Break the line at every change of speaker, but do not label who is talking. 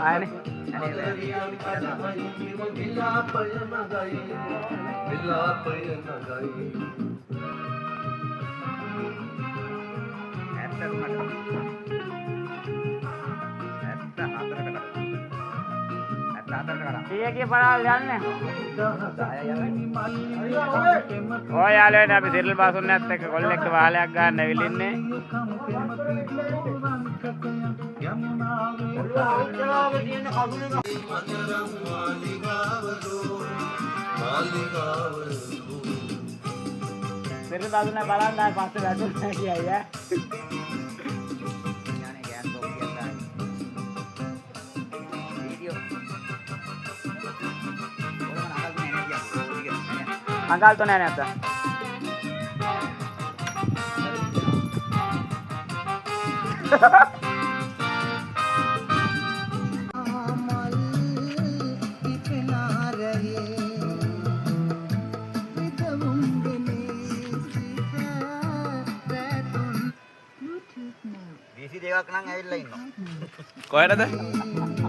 ආනේ කීයකේ පරාල් යන්නේ ඔය යාළුවනේ අපි සිරිල් බාසුන්නත් එක්ක කොල්ලෙක්ව වාලයක් ගන්න ඇවිල්ලින්නේ සිරිල් බාසුන්න බලන්න ආ පස්සේ වැටුණා කියයි ඈ Angkal tuh nenek tuh. Desi dewa kenang air lain no. Kau ada tuh?